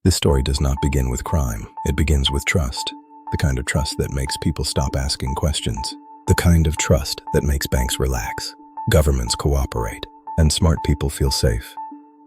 This story does not begin with crime. It begins with trust. The kind of trust that makes people stop asking questions. The kind of trust that makes banks relax, governments cooperate, and smart people feel safe.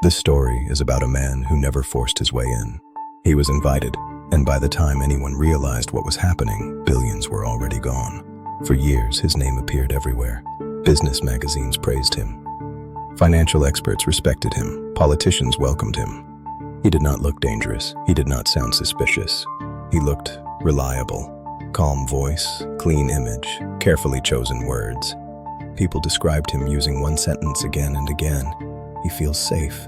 This story is about a man who never forced his way in. He was invited, and by the time anyone realized what was happening, billions were already gone. For years, his name appeared everywhere. Business magazines praised him. Financial experts respected him. Politicians welcomed him. He did not look dangerous. He did not sound suspicious. He looked reliable. Calm voice, clean image, carefully chosen words. People described him using one sentence again and again. He feels safe.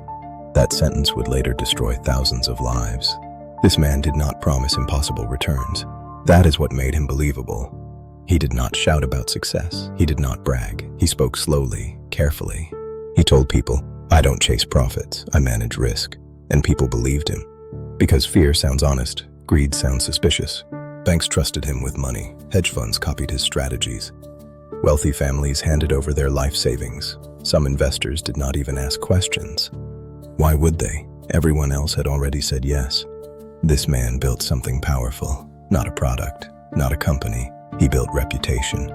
That sentence would later destroy thousands of lives. This man did not promise impossible returns. That is what made him believable. He did not shout about success. He did not brag. He spoke slowly, carefully. He told people, "I don't chase profits, I manage risk." And people believed him. Because fear sounds honest, greed sounds suspicious. Banks trusted him with money. Hedge funds copied his strategies. Wealthy families handed over their life savings. Some investors did not even ask questions. Why would they? Everyone else had already said yes. This man built something powerful. Not a product, not a company. He built reputation.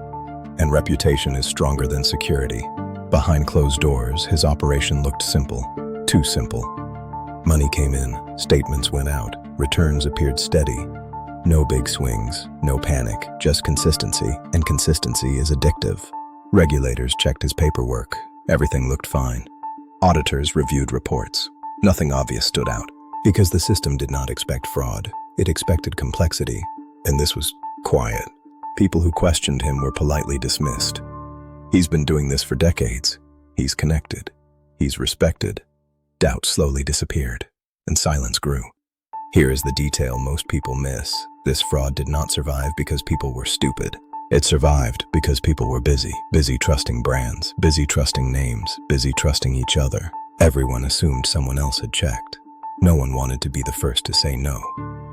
And reputation is stronger than security. Behind closed doors, his operation looked simple. Too simple. Money came in, statements went out, returns appeared steady. No big swings, no panic, just consistency, and consistency is addictive. Regulators checked his paperwork. Everything looked fine. Auditors reviewed reports. Nothing obvious stood out. Because the system did not expect fraud. It expected complexity. And this was quiet. People who questioned him were politely dismissed. He's been doing this for decades. He's connected. He's respected. Doubt slowly disappeared, and silence grew. Here is the detail most people miss. This fraud did not survive because people were stupid. It survived because people were busy trusting brands, busy trusting names, busy trusting each other. Everyone assumed someone else had checked. No one wanted to be the first to say no.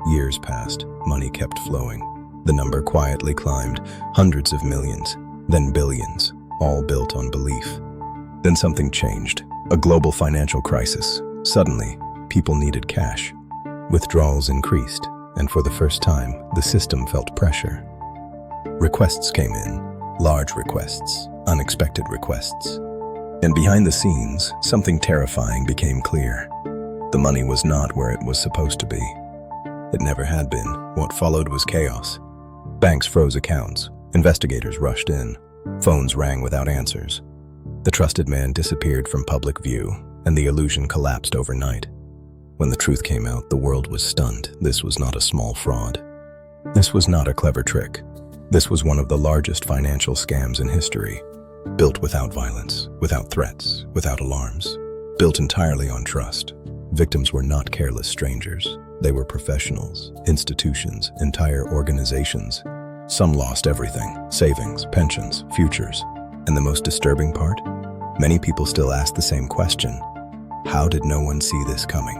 Years passed, money kept flowing. The number quietly climbed, hundreds of millions, then billions, all built on belief. Then something changed. A global financial crisis. Suddenly, people needed cash. Withdrawals increased, and for the first time, the system felt pressure. Requests came in, large requests, unexpected requests. And behind the scenes, something terrifying became clear. The money was not where it was supposed to be. It never had been. What followed was chaos. Banks froze accounts. Investigators rushed in. Phones rang without answers. The trusted man disappeared from public view, and the illusion collapsed overnight. When the truth came out, the world was stunned. This was not a small fraud. This was not a clever trick. This was one of the largest financial scams in history. Built without violence, without threats, without alarms. Built entirely on trust. Victims were not careless strangers. They were professionals, institutions, entire organizations. Some lost everything: savings, pensions, futures. And the most disturbing part? Many people still ask the same question. How did no one see this coming?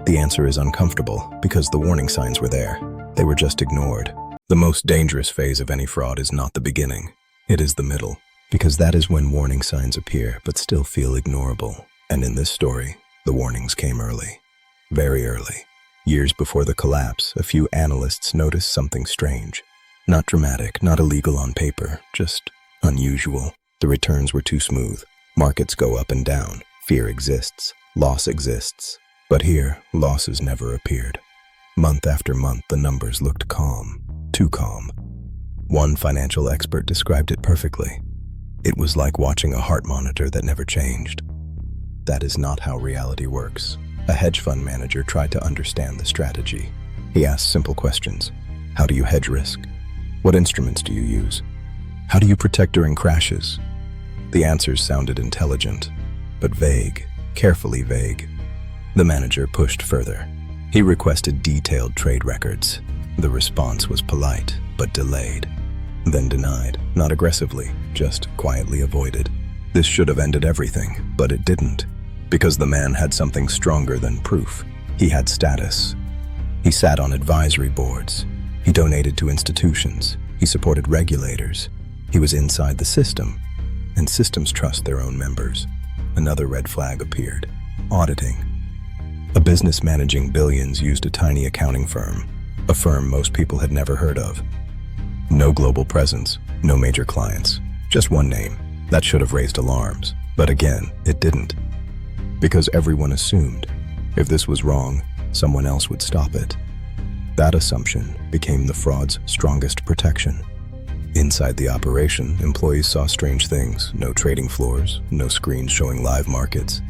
The answer is uncomfortable because the warning signs were there. They were just ignored. The most dangerous phase of any fraud is not the beginning. It is the middle, because that is when warning signs appear but still feel ignorable. And in this story, the warnings came early. Very early. Years before the collapse, a few analysts noticed something strange. Not dramatic, not illegal on paper, just unusual. The returns were too smooth. Markets go up and down. Fear exists. Loss exists. But here, losses never appeared. Month after month, the numbers looked calm. Too calm. One financial expert described it perfectly. It was like watching a heart monitor that never changed. That is not how reality works. A hedge fund manager tried to understand the strategy. He asked simple questions. How do you hedge risk? What instruments do you use? How do you protect during crashes? The answers sounded intelligent, but vague, carefully vague. The manager pushed further. He requested detailed trade records. The response was polite, but delayed. Then denied, not aggressively, just quietly avoided. This should have ended everything, but it didn't. Because the man had something stronger than proof. He had status. He sat on advisory boards. He donated to institutions. He supported regulators. He was inside the system. And systems trust their own members. Another red flag appeared. Auditing. A business managing billions used a tiny accounting firm, a firm most people had never heard of. No global presence, no major clients, just one name. That should have raised alarms, but again, it didn't. Because everyone assumed, if this was wrong, someone else would stop it. That assumption became the fraud's strongest protection. Inside the operation, employees saw strange things. No trading floors, no screens showing live markets.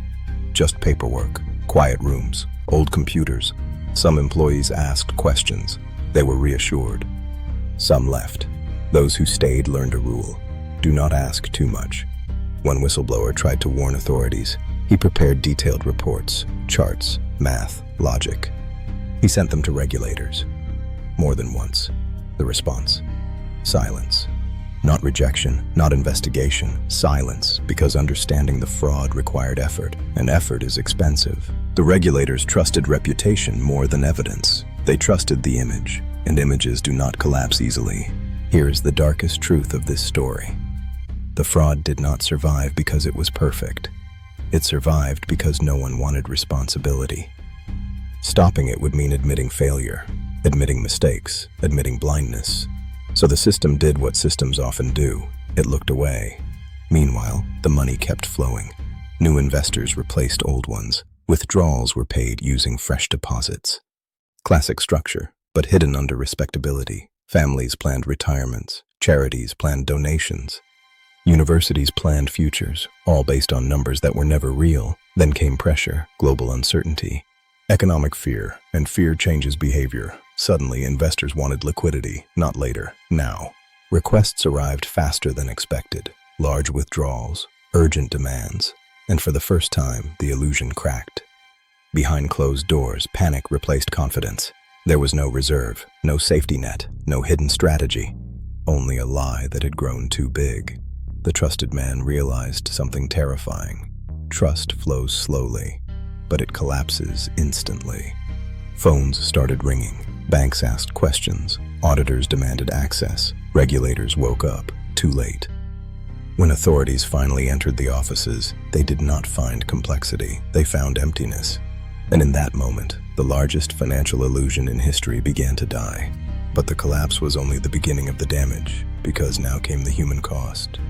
Just paperwork, quiet rooms, old computers. Some employees asked questions. They were reassured. Some left. Those who stayed learned a rule. Do not ask too much. One whistleblower tried to warn authorities. He prepared detailed reports, charts, math, logic. He sent them to regulators. More than once. The response? Silence. Not rejection, not investigation, silence, because understanding the fraud required effort, and effort is expensive. The regulators trusted reputation more than evidence. They trusted the image, and images do not collapse easily. Here is the darkest truth of this story. The fraud did not survive because it was perfect. It survived because no one wanted responsibility. Stopping it would mean admitting failure, admitting mistakes, admitting blindness. So the system did what systems often do. It looked away. Meanwhile, the money kept flowing. New investors replaced old ones. Withdrawals were paid using fresh deposits. Classic structure, but hidden under respectability. Families planned retirements. Charities planned donations. Universities planned futures, all based on numbers that were never real. Then came pressure, global uncertainty, economic fear, and fear changes behavior. Suddenly, investors wanted liquidity, not later, now. Requests arrived faster than expected. Large withdrawals, urgent demands, and for the first time, the illusion cracked. Behind closed doors, panic replaced confidence. There was no reserve, no safety net, no hidden strategy. Only a lie that had grown too big. The trusted man realized something terrifying. Trust flows slowly, but it collapses instantly. Phones started ringing. Banks asked questions. Auditors demanded access. Regulators woke up, too late. When authorities finally entered the offices, they did not find complexity. They found emptiness. And in that moment, the largest financial illusion in history began to die. But the collapse was only the beginning of the damage, because now came the human cost.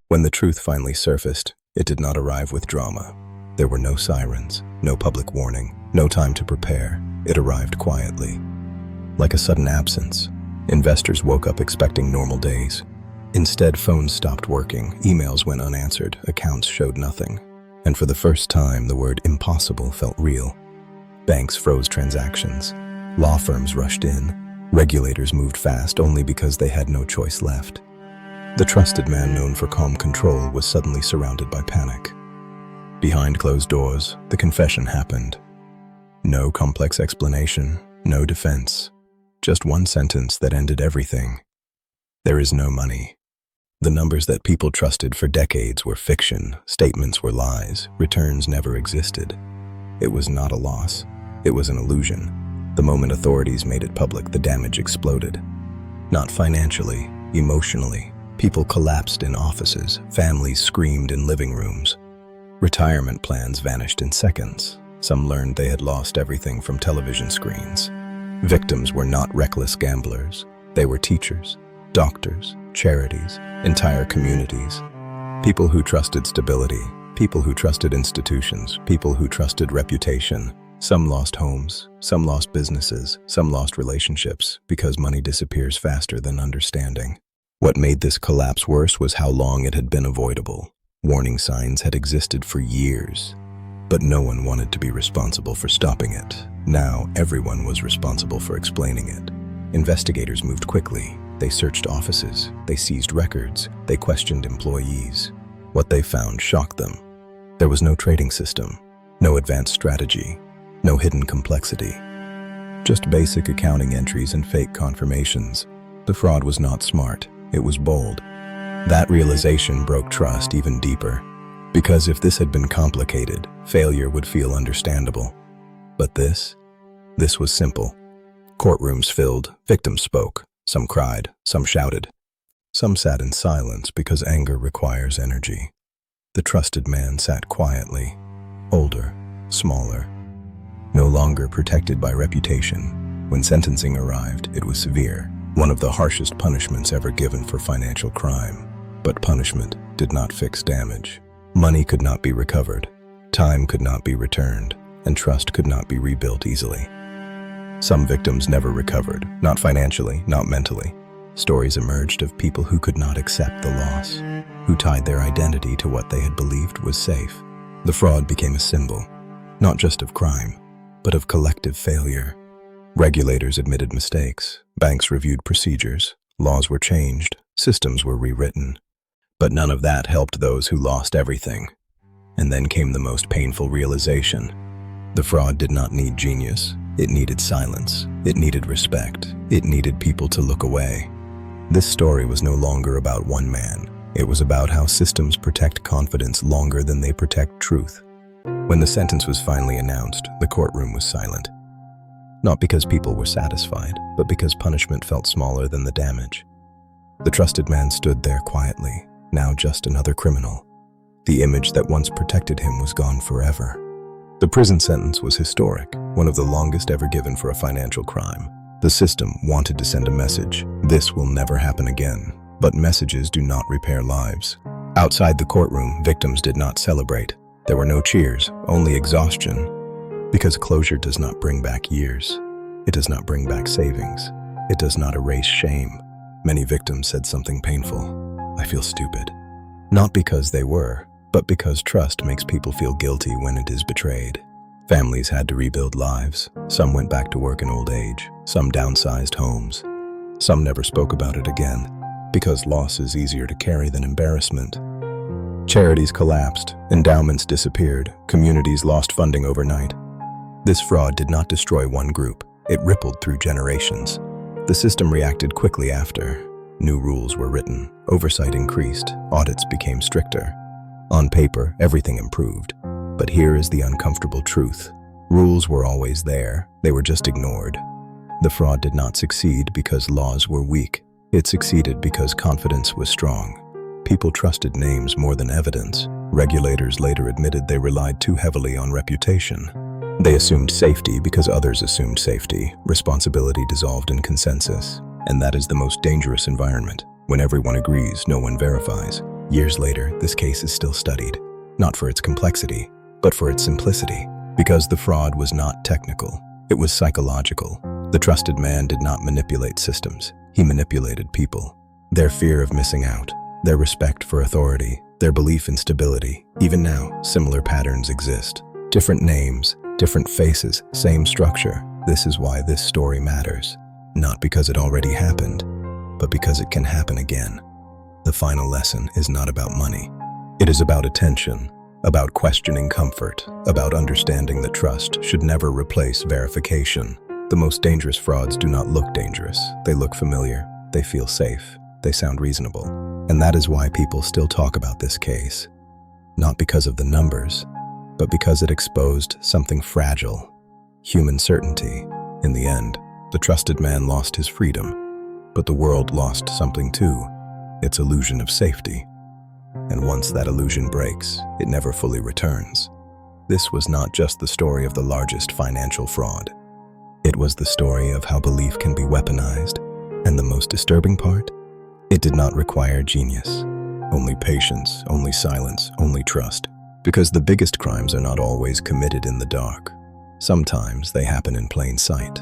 When the truth finally surfaced, it did not arrive with drama. There were no sirens, no public warning, no time to prepare. It arrived quietly. Like a sudden absence, investors woke up expecting normal days. Instead, phones stopped working, emails went unanswered, accounts showed nothing. And for the first time, the word impossible felt real. Banks froze transactions. Law firms rushed in. Regulators moved fast only because they had no choice left. The trusted man known for calm control was suddenly surrounded by panic. Behind closed doors, the confession happened. No complex explanation, no defense. Just one sentence that ended everything. There is no money. The numbers that people trusted for decades were fiction, statements were lies, returns never existed. It was not a loss. It was an illusion. The moment authorities made it public, the damage exploded. Not financially, emotionally. People collapsed in offices, families screamed in living rooms. Retirement plans vanished in seconds. Some learned they had lost everything from television screens. Victims were not reckless gamblers. They were teachers, doctors, charities, entire communities. People who trusted stability, people who trusted institutions, people who trusted reputation. Some lost homes, some lost businesses, some lost relationships because money disappears faster than understanding. What made this collapse worse was how long it had been avoidable. Warning signs had existed for years, but no one wanted to be responsible for stopping it. Now, everyone was responsible for explaining it. Investigators moved quickly. They searched offices, they seized records, they questioned employees. What they found shocked them. There was no trading system, no advanced strategy, no hidden complexity. Just basic accounting entries and fake confirmations. The fraud was not smart, it was bold. That realization broke trust even deeper. Because if this had been complicated, failure would feel understandable. But this was simple. Courtrooms filled, victims spoke. Some cried, some shouted. Some sat in silence because anger requires energy. The trusted man sat quietly, older, smaller. no longer protected by reputation. When sentencing arrived, it was severe, one of the harshest punishments ever given for financial crime. But punishment did not fix damage. Money could not be recovered, time could not be returned, and trust could not be rebuilt easily. Some victims never recovered, not financially, not mentally. Stories emerged of people who could not accept the loss, who tied their identity to what they had believed was safe. The fraud became a symbol, not just of crime, but of collective failure. Regulators admitted mistakes, banks reviewed procedures, laws were changed, systems were rewritten. But none of that helped those who lost everything. And then came the most painful realization. The fraud did not need genius. It needed silence. It needed respect. It needed people to look away. This story was no longer about one man. It was about how systems protect confidence longer than they protect truth. When the sentence was finally announced, the courtroom was silent. Not because people were satisfied, but because punishment felt smaller than the damage. The trusted man stood there quietly, now just another criminal. The image that once protected him was gone forever. The prison sentence was historic, one of the longest ever given for a financial crime. The system wanted to send a message: this will never happen again. But messages do not repair lives. Outside the courtroom, victims did not celebrate. There were no cheers, only exhaustion. Because closure does not bring back years. It does not bring back savings. It does not erase shame. Many victims said something painful: I feel stupid. Not because they were, but because trust makes people feel guilty when it is betrayed. Families had to rebuild lives. Some went back to work in old age. Some downsized homes. Some never spoke about it again, because loss is easier to carry than embarrassment. Charities collapsed, endowments disappeared, communities lost funding overnight. This fraud did not destroy one group. It rippled through generations. The system reacted quickly after. New rules were written, oversight increased, audits became stricter. On paper, everything improved. But here is the uncomfortable truth. Rules were always there, they were just ignored. The fraud did not succeed because laws were weak. It succeeded because confidence was strong. People trusted names more than evidence. Regulators later admitted they relied too heavily on reputation. They assumed safety because others assumed safety. Responsibility dissolved in consensus. And that is the most dangerous environment. When everyone agrees, no one verifies. Years later, this case is still studied, not for its complexity, but for its simplicity. Because the fraud was not technical, it was psychological. The trusted man did not manipulate systems, he manipulated people. Their fear of missing out, their respect for authority, their belief in stability. Even now, similar patterns exist. Different names, different faces, same structure. This is why this story matters. Not because it already happened, but because it can happen again. The final lesson is not about money. It is about attention, about questioning comfort, about understanding that trust should never replace verification. The most dangerous frauds do not look dangerous. They look familiar, they feel safe, they sound reasonable. And that is why people still talk about this case. Not because of the numbers, but because it exposed something fragile, human certainty. In the end, the trusted man lost his freedom, but the world lost something too, its illusion of safety. And once that illusion breaks, it never fully returns. This was not just the story of the largest financial fraud. It was the story of how belief can be weaponized. And the most disturbing part? It did not require genius. Only patience, only silence, only trust. Because the biggest crimes are not always committed in the dark. Sometimes they happen in plain sight.